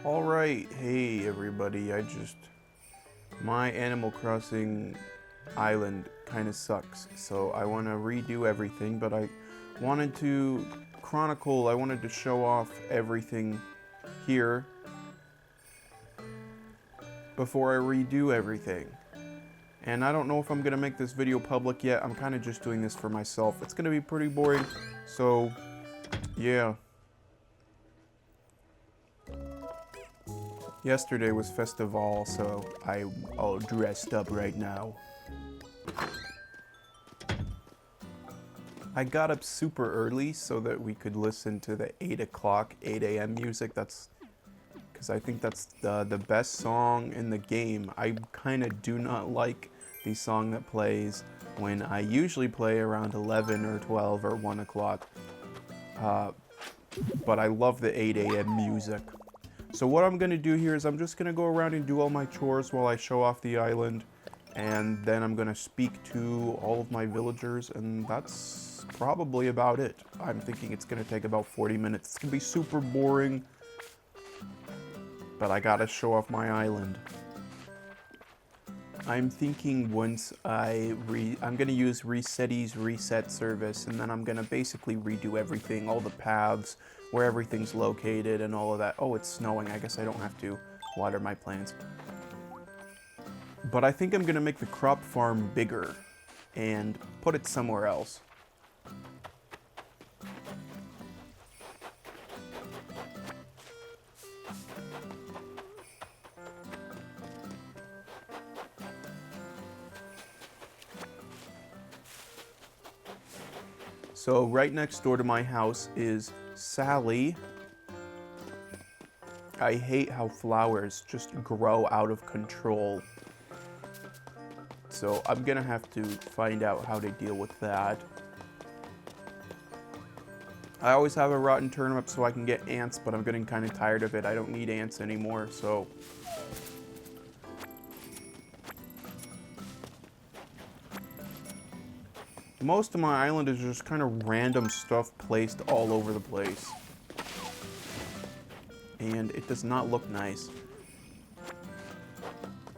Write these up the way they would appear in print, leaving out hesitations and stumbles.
Alright, hey everybody, my Animal Crossing island kind of sucks, so I want to redo everything, but I wanted to I wanted to show off everything here before I redo everything. And I don't know if I'm going to make this video public yet, I'm kind of just doing this for myself. It's going to be pretty boring, so yeah. Yesterday was Festival, so I'm all dressed up right now. I got up super early so that we could listen to the 8 a.m. music. That's because I think that's the best song in the game. I kind of do not like the song that plays when I usually play around 11 or 12 or 1 o'clock. But I love the 8 a.m. music. So what I'm going to do here is I'm just going to go around and do all my chores while I show off the island. And then I'm going to speak to all of my villagers, and that's probably about it. I'm thinking it's going to take about 40 minutes. It's going to be super boring, but I got to show off my island. I'm thinking once I'm going to use Resetty's reset service, and then I'm going to basically redo everything, all the paths, where everything's located and all of that. Oh, it's snowing. I guess I don't have to water my plants. But I think I'm going to make the crop farm bigger and put it somewhere else. So right next door to my house is Sally. I hate how flowers just grow out of control. So I'm gonna have to find out how to deal with that. I always have a rotten turnip so I can get ants, but I'm getting kind of tired of it. I don't need ants anymore, so... Most of my island is just kind of random stuff placed all over the place. And it does not look nice.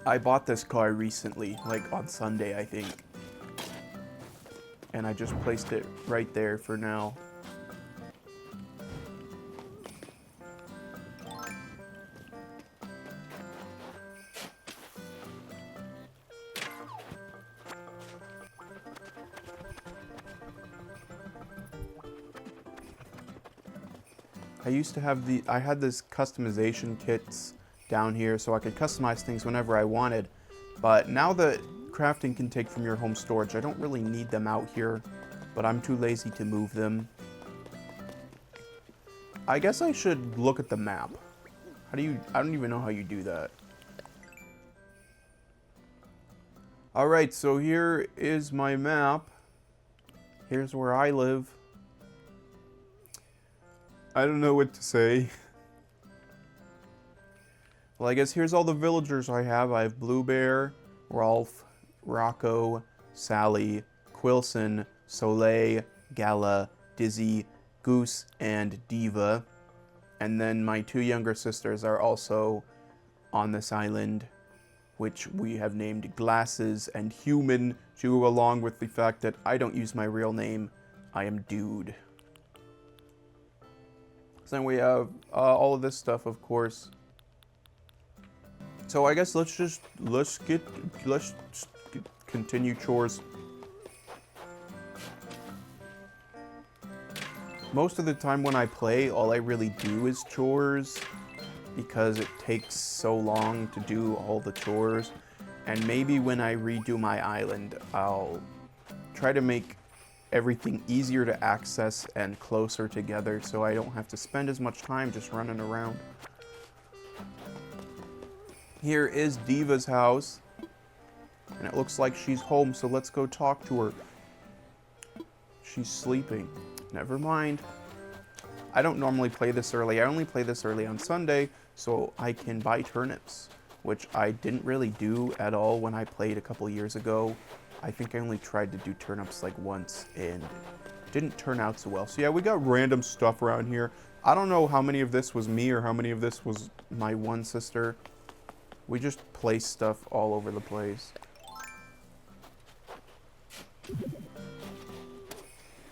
I bought this car recently, like on Sunday, I think. And I just placed it right there for now. I had this customization kits down here so I could customize things whenever I wanted. But now that crafting can take from your home storage, I don't really need them out here, but I'm too lazy to move them. I guess I should look at the map. I don't even know how you do that. Alright, so here is my map. Here's where I live. I don't know what to say. Well, I guess here's all the villagers I have. I have Blue Bear, Rolf, Rocco, Sally, Quilson, Soleil, Gala, Dizzy, Goose, and Diva. And then my two younger sisters are also on this island, which we have named Glasses and Human to go along with the fact that I don't use my real name. I am Dude. So then we have all of this stuff, of course. So I guess let's continue chores. Most of the time when I play, all I really do is chores because it takes so long to do all the chores. And maybe when I redo my island, I'll try to make everything easier to access and closer together so I don't have to spend as much time just running around. Here is Diva's house, and it looks like she's home, so let's go talk to her. She's sleeping. Never mind. I don't normally play this early. I only play this early on Sunday so I can buy turnips, which I didn't really do at all when I played a couple years ago. I think I only tried to do turnips like once, and didn't turn out so well. So yeah, we got random stuff around here. I don't know how many of this was me or how many of this was my one sister. We just place stuff all over the place.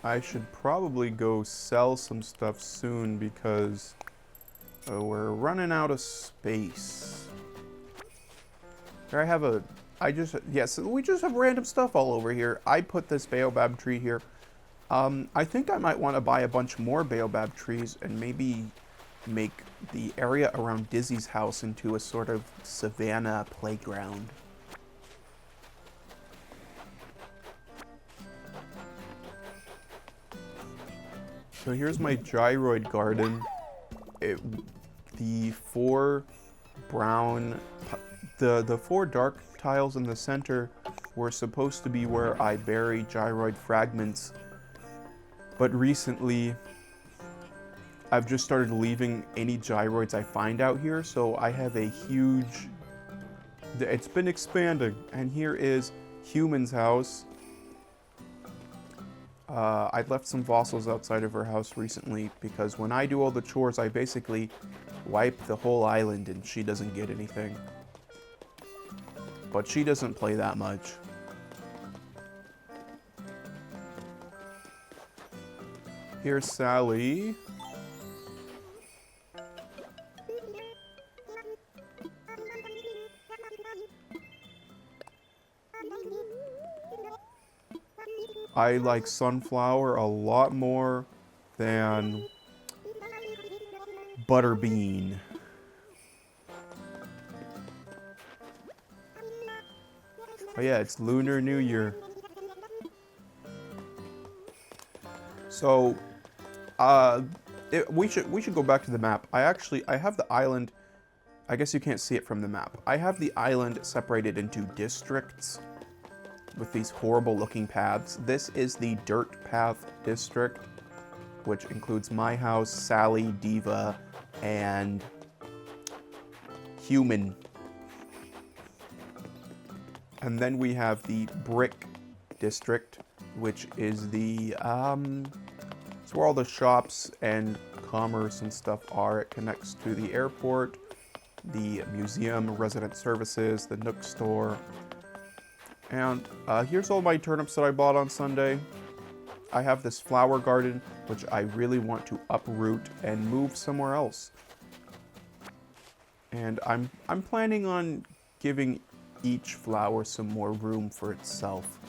I should probably go sell some stuff soon because we're running out of space. Here I have a... yes, we just have random stuff all over here. I put this baobab tree here. I think I might want to buy a bunch more baobab trees and maybe make the area around Dizzy's house into a sort of savanna playground. So here's my gyroid garden. The four brown... The four dark tiles in the center were supposed to be where I bury gyroid fragments. But recently, I've just started leaving any gyroids I find out here, so I have a huge... It's been expanding, and here is Human's house. I left some fossils outside of her house recently, because when I do all the chores, I basically wipe the whole island, and she doesn't get anything. But she doesn't play that much. Here's Sally. I like Sunflower a lot more than Butterbean. Oh yeah, it's Lunar New Year. So, we should go back to the map. I have the island. I guess you can't see it from the map. I have the island separated into districts with these horrible looking paths. This is the Dirt Path district, which includes my house, Sally, Diva, and Human. And then we have the Brick district, which is the it's where all the shops and commerce and stuff are. It connects to the airport, the museum, resident services, the Nook store. And here's all my turnips that I bought on Sunday. I have this flower garden, which I really want to uproot and move somewhere else. And I'm planning on giving each flower some more room for itself.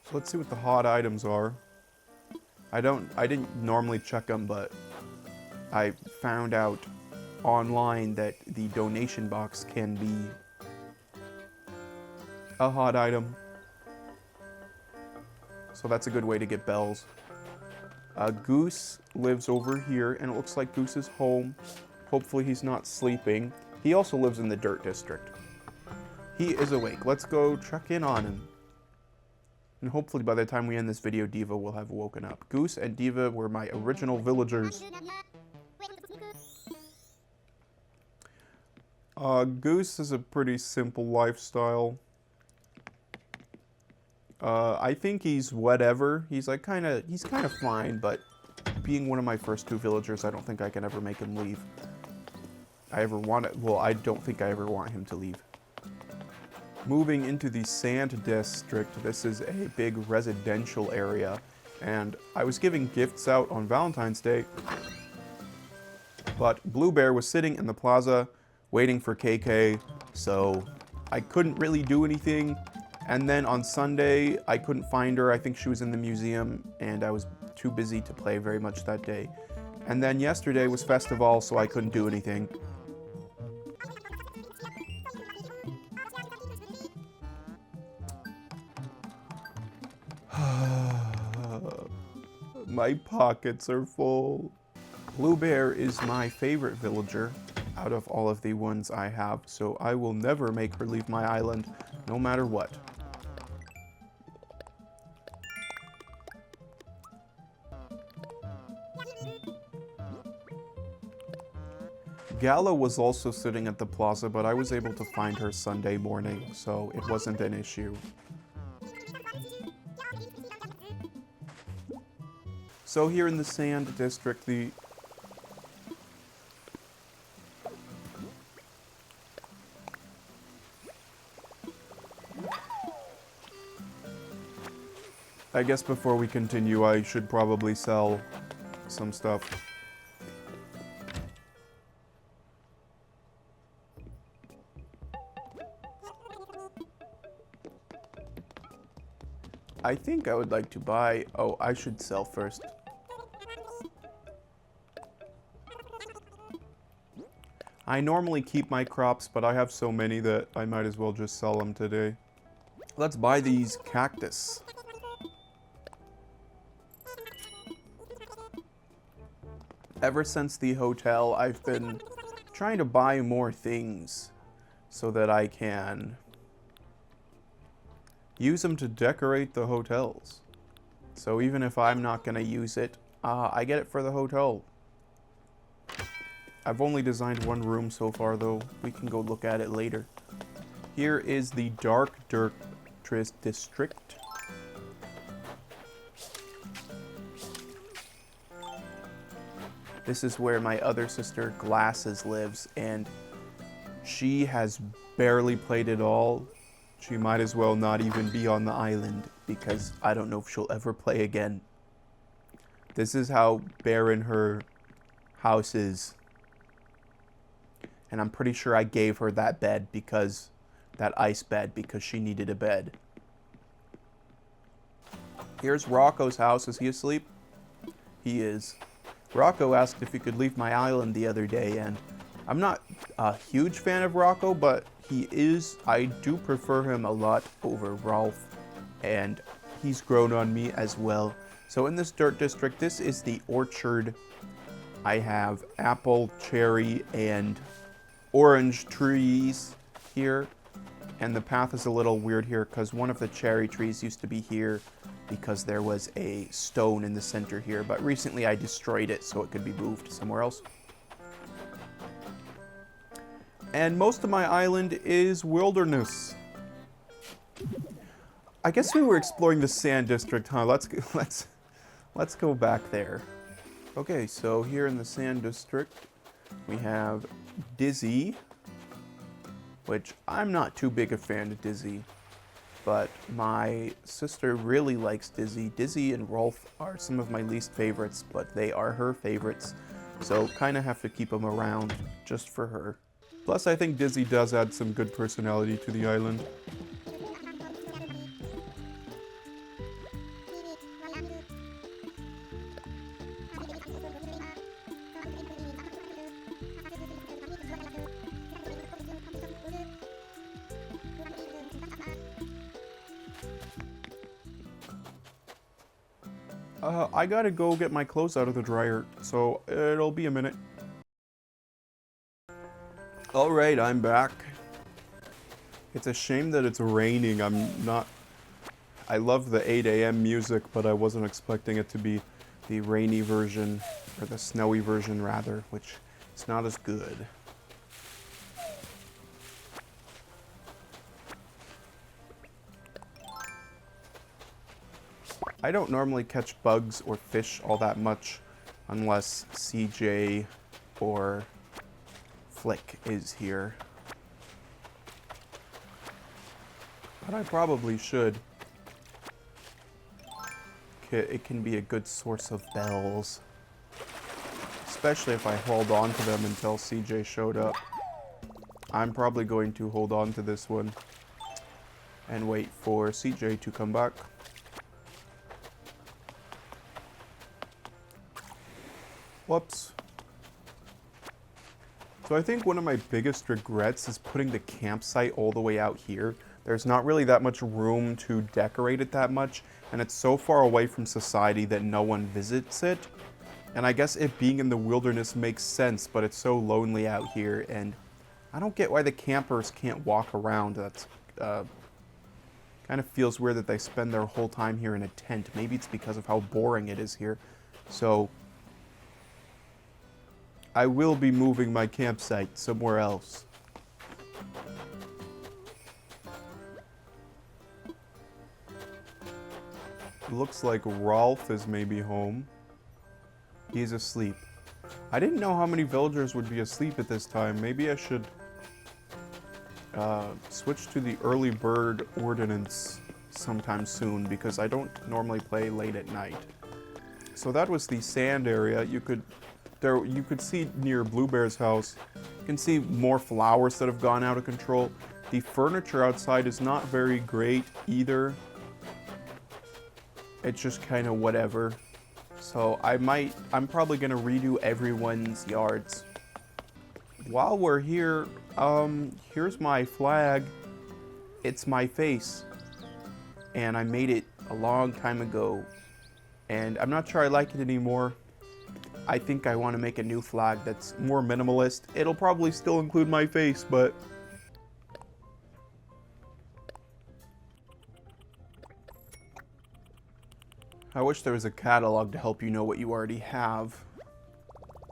So let's see what the hot items are. I didn't normally check them, but I found out online that the donation box can be a hot item. So that's a good way to get bells. Goose lives over here, and it looks like Goose is home. Hopefully he's not sleeping. He also lives in the Dirt District. He is awake. Let's go check in on him. And hopefully by the time we end this video, Diva will have woken up. Goose and Diva were my original villagers. Goose is a pretty simple lifestyle. I think he's whatever. He's kind of fine, but being one of my first two villagers, I don't think I can ever make him leave. I don't think I ever want him to leave. Moving into the Sand District, this is a big residential area, and I was giving gifts out on Valentine's Day, but Blue Bear was sitting in the plaza waiting for KK, so I couldn't really do anything. And then on Sunday, I couldn't find her. I think she was in the museum, and I was too busy to play very much that day. And then yesterday was Festival, so I couldn't do anything. My pockets are full. Blue Bear is my favorite villager out of all of the ones I have, so I will never make her leave my island, no matter what. Gala was also sitting at the plaza, but I was able to find her Sunday morning, so it wasn't an issue. So here in the Sand District, I guess before we continue, I should probably sell some stuff. I think I would like to buy... Oh, I should sell first. I normally keep my crops, but I have so many that I might as well just sell them today. Let's buy these cactus. Ever since the hotel, I've been trying to buy more things so that I can use them to decorate the hotels. So even if I'm not going to use it, I get it for the hotel. I've only designed one room so far, though. We can go look at it later. Here is the Dark Dirt District. This is where my other sister, Glasses, lives, and she has barely played it all. She might as well not even be on the island, because I don't know if she'll ever play again. This is how barren her house is. And I'm pretty sure I gave her that bed because... that ice bed, because she needed a bed. Here's Rocco's house. Is he asleep? He is. Rocco asked if he could leave my island the other day, and I'm not a huge fan of Rocco, but he is... I do prefer him a lot over Rolf, and he's grown on me as well. So in this dirt district, this is the orchard. I have apple, cherry, and orange trees here. And the path is a little weird here because one of the cherry trees used to be here because there was a stone in the center here. But recently I destroyed it so it could be moved somewhere else. And most of my island is wilderness. I guess we were exploring the Sand District, huh? Let's go back there. Okay, so here in the Sand District, we have Dizzy, which I'm not too big a fan of Dizzy, but my sister really likes Dizzy. Dizzy and Rolf are some of my least favorites, but they are her favorites, so kind of have to keep them around just for her. Plus, I think Dizzy does add some good personality to the island. I gotta go get my clothes out of the dryer, so it'll be a minute. Alright, I'm back. It's a shame that it's raining. I love the 8 a.m. music, but I wasn't expecting it to be the rainy version, or the snowy version rather, which is not as good. I don't normally catch bugs or fish all that much unless CJ or Flick is here. But I probably should. It can be a good source of bells. Especially if I hold on to them until CJ showed up. I'm probably going to hold on to this one and wait for CJ to come back. Whoops. So I think one of my biggest regrets is putting the campsite all the way out here. There's not really that much room to decorate it that much, and it's so far away from society that no one visits it. And I guess it being in the wilderness makes sense, but it's so lonely out here, and I don't get why the campers can't walk around. That's kind of feels weird that they spend their whole time here in a tent. Maybe it's because of how boring it is here. So I will be moving my campsite somewhere else. Looks like Rolf is maybe home. He's asleep. I didn't know how many villagers would be asleep at this time. Maybe I should switch to the early bird ordinance sometime soon, because I don't normally play late at night. So that was the sand area. You could see near Bluebear's house, you can see more flowers that have gone out of control. The furniture outside is not very great either. It's just kind of whatever. So I'm probably gonna redo everyone's yards. While we're here, here's my flag. It's my face. And I made it a long time ago. And I'm not sure I like it anymore. I think I want to make a new flag that's more minimalist. It'll probably still include my face, but... I wish there was a catalog to help you know what you already have.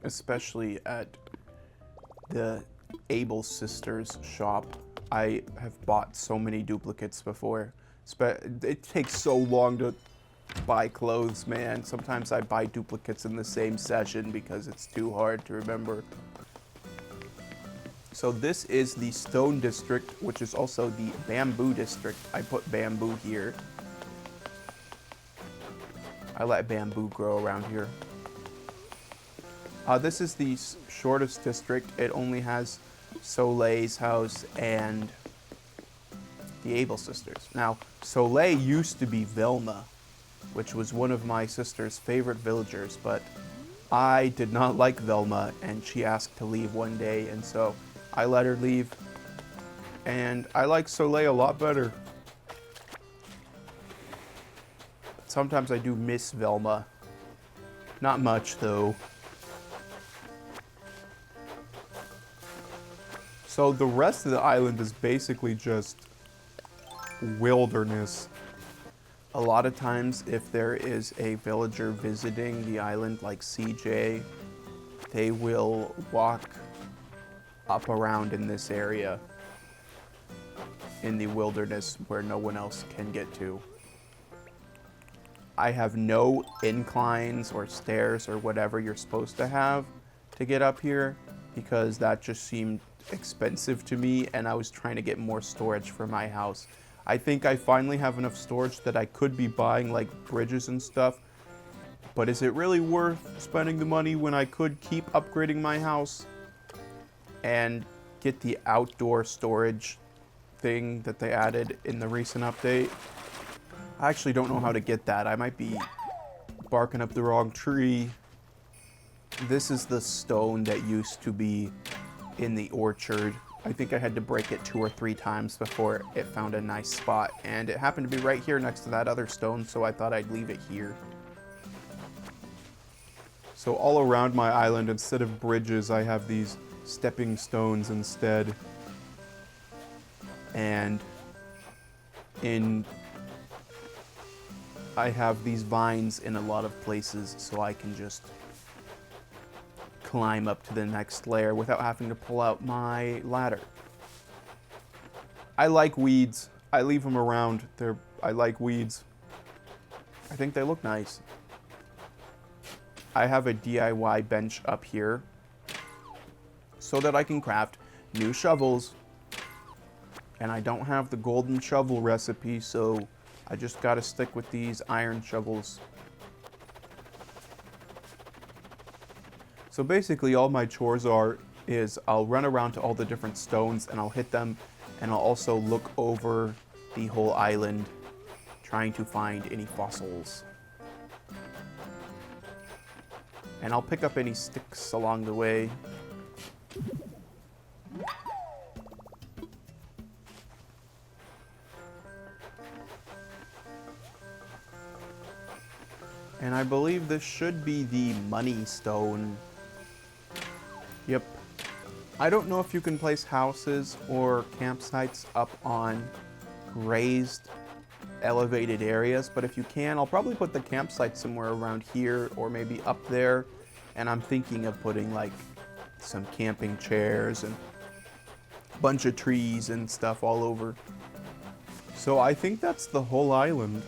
Especially at the Able Sisters shop. I have bought so many duplicates before. It takes so long to buy clothes, man. Sometimes I buy duplicates in the same session because it's too hard to remember. So this is the Stone District, which is also the Bamboo District. I put bamboo here. I let bamboo grow around here. This is the shortest district. It only has Soleil's house and the Able Sisters. Now, Soleil used to be Velma, which was one of my sister's favorite villagers, but I did not like Velma, and she asked to leave one day, and so I let her leave. And I like Soleil a lot better. Sometimes I do miss Velma. Not much, though. So the rest of the island is basically just wilderness. A lot of times, if there is a villager visiting the island like CJ, they will walk up around in this area in the wilderness where no one else can get to. I have no inclines or stairs or whatever you're supposed to have to get up here, because that just seemed expensive to me, and I was trying to get more storage for my house. I think I finally have enough storage that I could be buying like bridges and stuff, but is it really worth spending the money when I could keep upgrading my house and get the outdoor storage thing that they added in the recent update? I actually don't know how to get that. I might be barking up the wrong tree. This is the stone that used to be in the orchard. I think I had to break it 2 or 3 times before it found a nice spot, and it happened to be right here next to that other stone, so I thought I'd leave it here. So all around my island, instead of bridges, I have these stepping stones instead. And I have these vines in a lot of places, so I can just climb up to the next layer without having to pull out my ladder. I like weeds. I leave them around. I like weeds. I think they look nice. I have a DIY bench up here so that I can craft new shovels. And I don't have the golden shovel recipe, so I just gotta stick with these iron shovels. So basically all my chores is I'll run around to all the different stones and I'll hit them, and I'll also look over the whole island trying to find any fossils. And I'll pick up any sticks along the way. And I believe this should be the money stone. Yep. I don't know if you can place houses or campsites up on raised, elevated areas, but if you can, I'll probably put the campsite somewhere around here or maybe up there. And I'm thinking of putting like some camping chairs and a bunch of trees and stuff all over. So I think that's the whole island.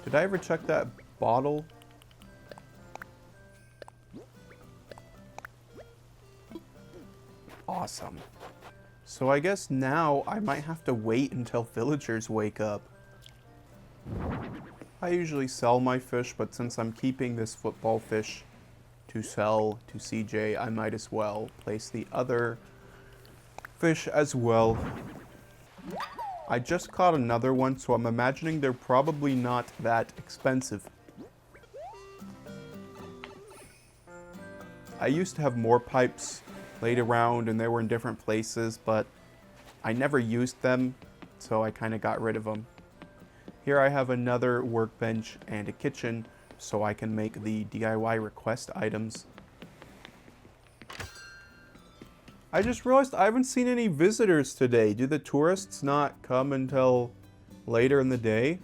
Did I ever check that bottle? Awesome. So I guess now I might have to wait until villagers wake up. I usually sell my fish, but since I'm keeping this football fish to sell to CJ, I might as well place the other fish as well. I just caught another one, so I'm imagining they're probably not that expensive. I used to have more pipes laid around and they were in different places, but I never used them, so I kind of got rid of them. Here I have another workbench and a kitchen, so I can make the DIY request items. I just realized I haven't seen any visitors today. Do the tourists not come until later in the day?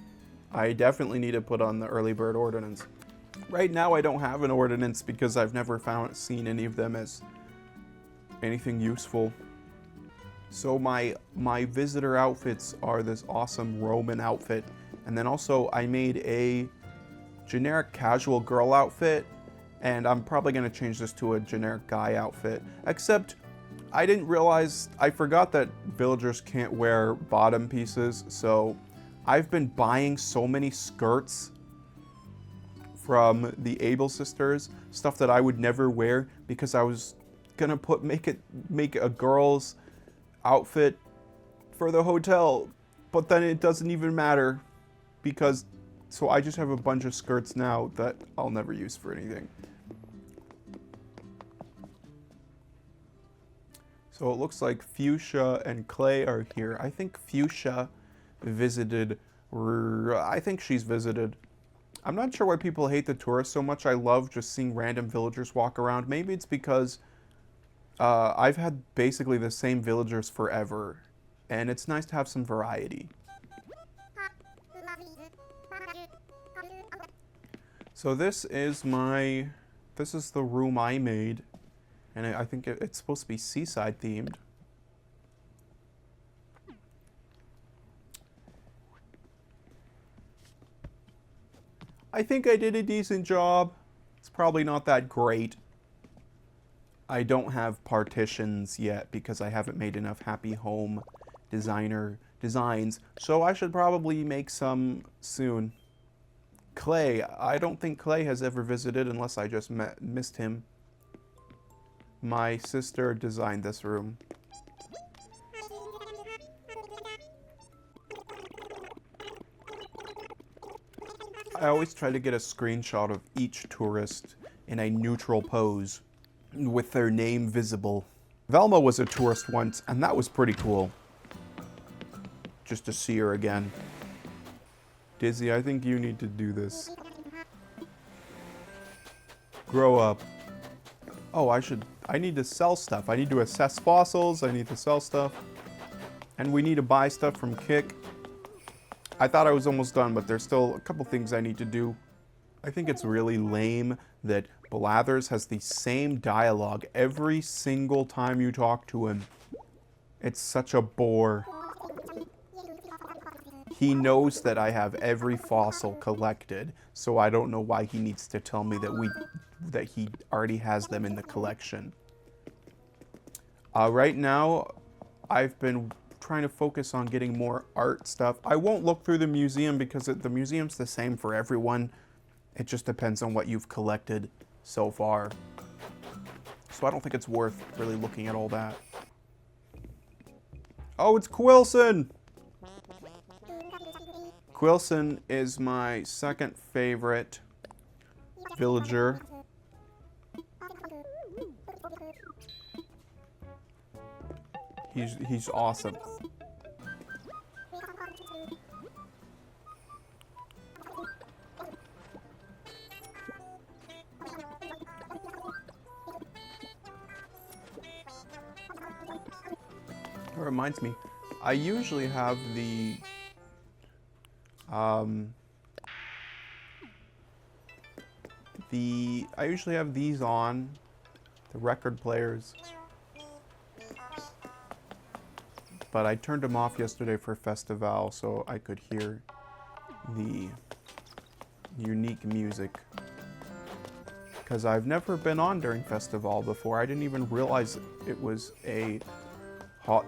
I definitely need to put on the early bird ordinance. Right now I don't have an ordinance because I've never seen any of them as anything useful. So my visitor outfits are this awesome Roman outfit, and then also I made a generic casual girl outfit, and I'm probably going to change this to a generic guy outfit, except I didn't realize, I forgot that villagers can't wear bottom pieces, so I've been buying so many skirts from the Able sisters, stuff that I would never wear because I was gonna make a girl's outfit for the hotel, but then it doesn't even matter because, so I just have a bunch of skirts now that I'll never use for anything. So it looks like Fuchsia and Clay are here. I think Fuchsia visited, I think she's visited. I'm not sure why people hate the tourists so much. I love just seeing random villagers walk around. Maybe it's because I've had basically the same villagers forever, and it's nice to have some variety. So this is the room I made. And I think it's supposed to be seaside themed. I think I did a decent job. It's probably not that great. I don't have partitions yet because I haven't made enough Happy Home designs. So I should probably make some soon. Clay. I don't think Clay has ever visited unless I just missed him. My sister designed this room. I always try to get a screenshot of each tourist in a neutral pose with their name visible. Velma was a tourist once, and that was pretty cool. Just to see her again. Dizzy, I think you need to do this. Grow up. Oh, I need to sell stuff. I need to assess fossils, I need to sell stuff. And we need to buy stuff from Kick. I thought I was almost done, but there's still a couple things I need to do. I think it's really lame that Blathers has the same dialogue every single time you talk to him. It's such a bore. He knows that I have every fossil collected, so I don't know why he needs to tell me that he already has them in the collection. Right now, I've been trying to focus on getting more art stuff. I won't look through the museum because the museum's the same for everyone. It just depends on what you've collected so far. So I don't think it's worth really looking at all that. Oh, it's Quilson! Quilson is my second favorite villager. He's awesome. It reminds me, I usually have I usually have these on, the the record players. But I turned them off yesterday for Festival so I could hear the unique music. Because I've never been on during Festival before. I didn't even realize it was a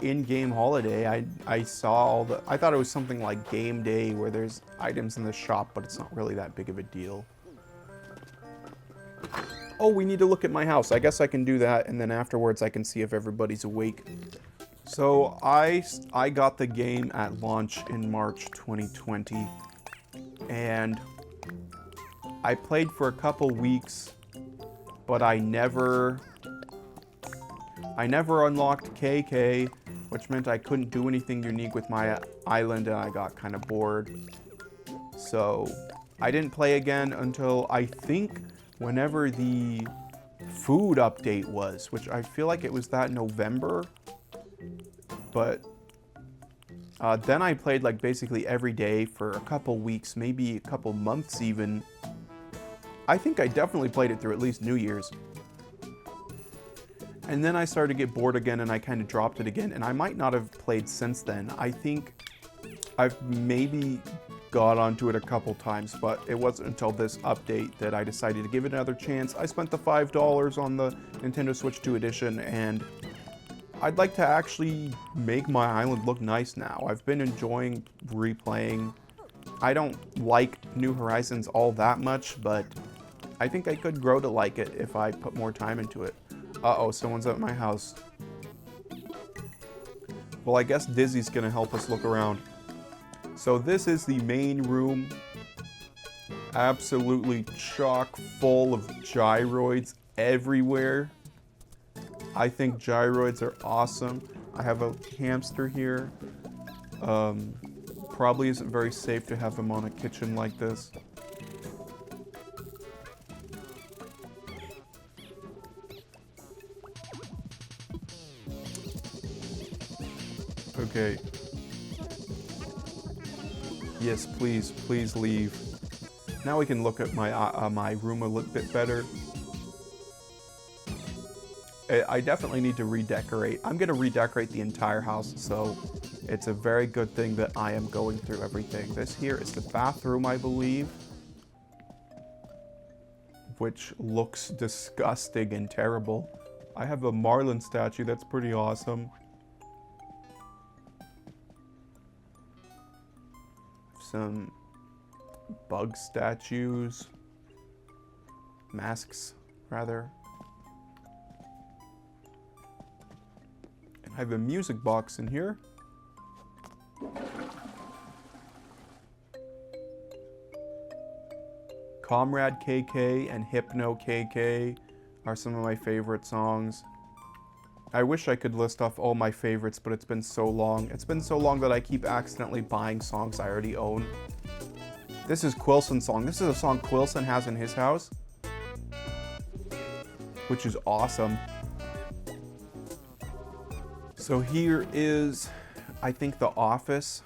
in-game holiday. I saw all the... I thought it was something like game day where there's items in the shop, but it's not really that big of a deal. Oh, we need to look at my house. I guess I can do that, and then afterwards I can see if everybody's awake. So I got the game at launch in March 2020, and I played for a couple weeks, but I never unlocked KK, which meant I couldn't do anything unique with my island, and I got kind of bored. So I didn't play again until I think whenever the food update was, which I feel like it was that November. But then I played like basically every day for a couple weeks, maybe a couple months even. I think I definitely played it through at least New Year's. And then I started to get bored again and I kind of dropped it again. And I might not have played since then. I think I've maybe got onto it a couple times, but it wasn't until this update that I decided to give it another chance. I spent the $5 on the Nintendo Switch 2 edition, and I'd like to actually make my island look nice now. I've been enjoying replaying. I don't like New Horizons all that much, but I think I could grow to like it if I put more time into it. Uh-oh, someone's at my house. Well, I guess Dizzy's gonna help us look around. So this is the main room. Absolutely chock full of gyroids everywhere. I think gyroids are awesome. I have a hamster here. Probably isn't very safe to have him on a kitchen like this. Okay. Yes, please, please leave. Now we can look at my room a little bit better. I definitely need to redecorate. I'm gonna redecorate the entire house, so it's a very good thing that I am going through everything. This here is the bathroom, I believe, which looks disgusting and terrible. I have a marlin statue that's pretty awesome. Some bug statues, masks rather. And I have a music box in here. Comrade KK and Hypno KK are some of my favorite songs. I wish I could list off all my favorites, but it's been so long. It's been so long that I keep accidentally buying songs I already own. This is Quilson's song. This is a song Quilson has in his house, which is awesome. So here is, I think, the office.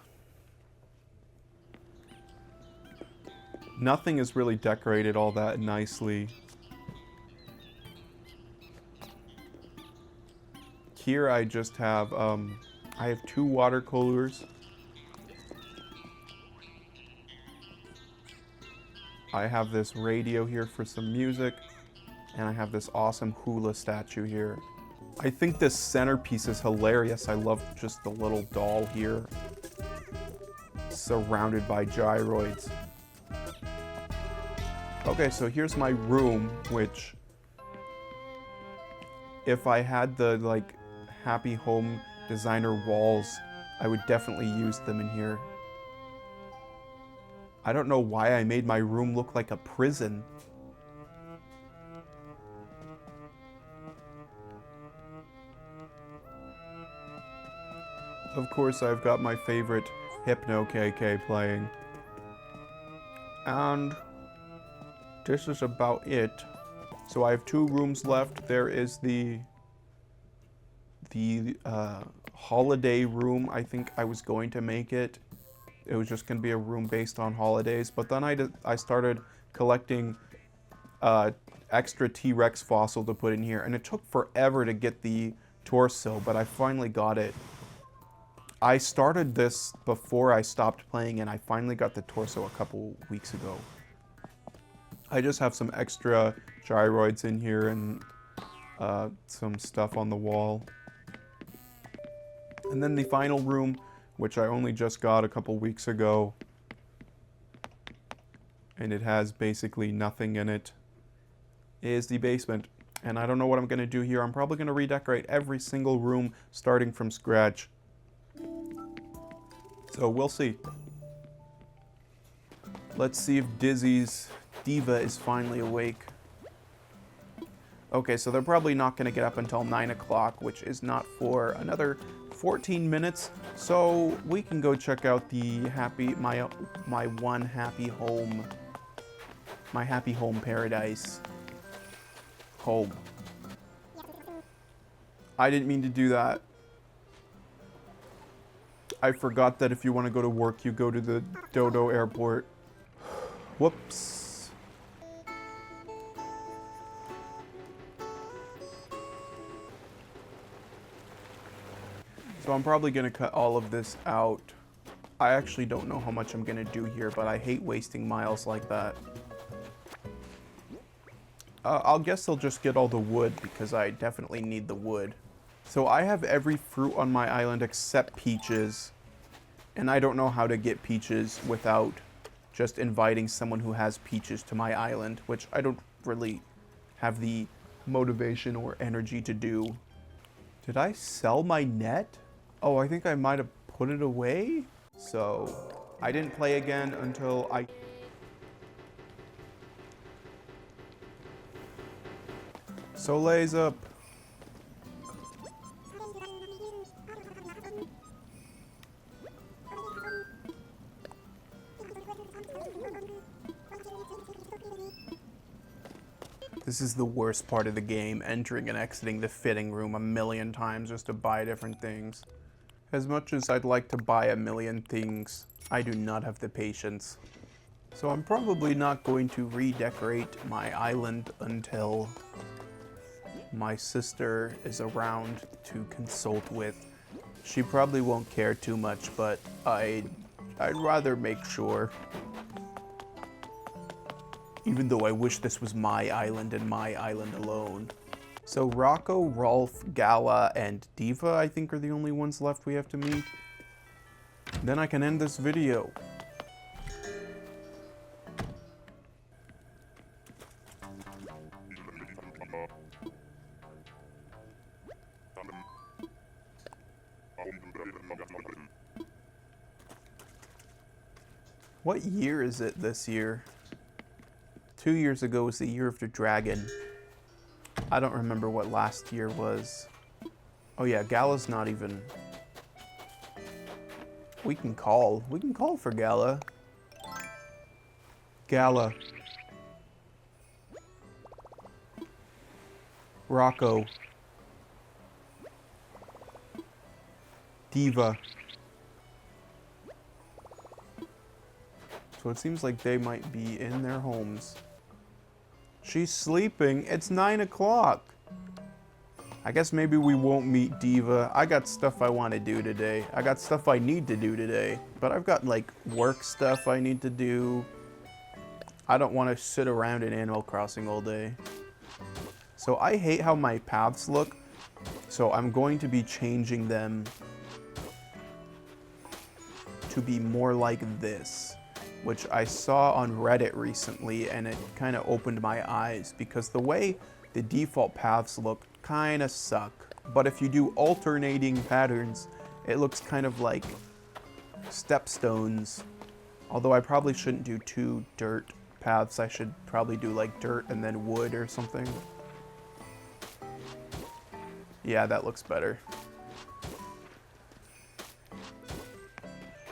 Nothing is really decorated all that nicely. Here I just have, I have 2 water coolers. I have this radio here for some music, and I have this awesome hula statue here. I think this centerpiece is hilarious. I love just the little doll here, surrounded by gyroids. Okay, so here's my room, which, if I had the, like, Happy Home Designer walls, I would definitely use them in here. I don't know why I made my room look like a prison. Of course, I've got my favorite Hypno KK playing. And this is about it. So I have 2 rooms left. There is the holiday room. I think I was going to make it. It was just going to be a room based on holidays. But then I started collecting extra T-Rex fossil to put in here, and it took forever to get the torso, but I finally got it. I started this before I stopped playing, and I finally got the torso a couple weeks ago. I just have some extra gyroids in here and some stuff on the wall. And then the final room, which I only just got a couple weeks ago, and it has basically nothing in it, is the basement. And I don't know what I'm going to do here. I'm probably going to redecorate every single room starting from scratch. So we'll see. Let's see if Diva is finally awake. Okay, so they're probably not going to get up until 9 o'clock, which is not for another 14 minutes. So we can go check out the my happy home paradise. Home. I didn't mean to do that. I forgot that if you want to go to work, you go to the Dodo airport. Whoops. So I'm probably going to cut all of this out. I actually don't know how much I'm going to do here, but I hate wasting miles like that. I'll guess I'll just get all the wood because I definitely need the wood. So I have every fruit on my island except peaches. And I don't know how to get peaches without just inviting someone who has peaches to my island, which I don't really have the motivation or energy to do. Did I sell my net? Oh, I think I might have put it away. So I didn't play again until Soleil's up. This is the worst part of the game, entering and exiting the fitting room a million times just to buy different things. As much as I'd like to buy a million things, I do not have the patience. So I'm probably not going to redecorate my island until my sister is around to consult with. She probably won't care too much, but I'd rather make sure. Even though I wish this was my island and my island alone. So Rocco, Rolf, Gala, and Diva, I think, are the only ones left we have to meet. Then I can end this video. What year is it this year? 2 years ago was the year of the dragon. I don't remember what last year was. Oh yeah, Gala's not even... We can call for Gala. Gala. Rocco. Diva. So it seems like they might be in their homes. She's sleeping. It's 9 o'clock. I guess maybe we won't meet Diva. I got stuff I want to do today. I got stuff I need to do today. But I've got like work stuff I need to do. I don't want to sit around in Animal Crossing all day. So I hate how my paths look. So I'm going to be changing them to be more like this, which I saw on Reddit recently, and it kind of opened my eyes because the way the default paths look kind of suck. But if you do alternating patterns, it looks kind of like stepstones. Although I probably shouldn't do 2 dirt paths. I should probably do like dirt and then wood or something. Yeah, that looks better.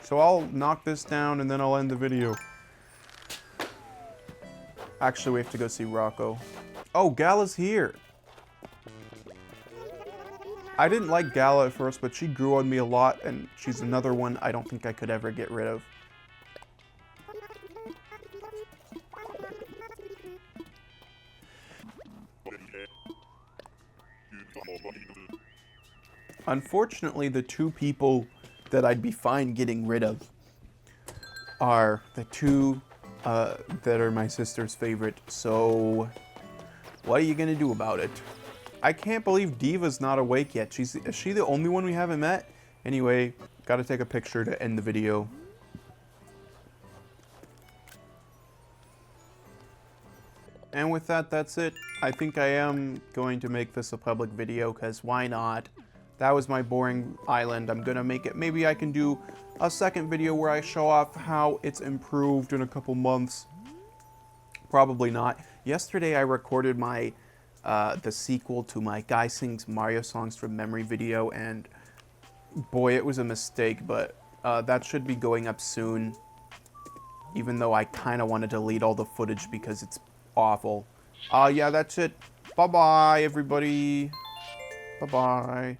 So I'll knock this down and then I'll end the video. Actually, we have to go see Rocco. Oh, Gala's here. I didn't like Gala at first, but she grew on me a lot, and she's another one I don't think I could ever get rid of. Unfortunately, the two people that I'd be fine getting rid of are the two that are my sister's favorite. So, what are you gonna do about it? I can't believe Diva's not awake yet. Is she the only one we haven't met? Anyway, gotta take a picture to end the video. And with that, that's it. I think I am going to make this a public video, because why not? That was my boring island. I'm gonna make it. Maybe I can do a second video where I show off how it's improved in a couple months. Probably not. Yesterday I recorded my the sequel to my Guy Sings Mario Songs from Memory video, and boy, it was a mistake, but that should be going up soon. Even though I kind of want to delete all the footage because it's awful. Yeah, that's it. Bye-bye, everybody. Bye-bye.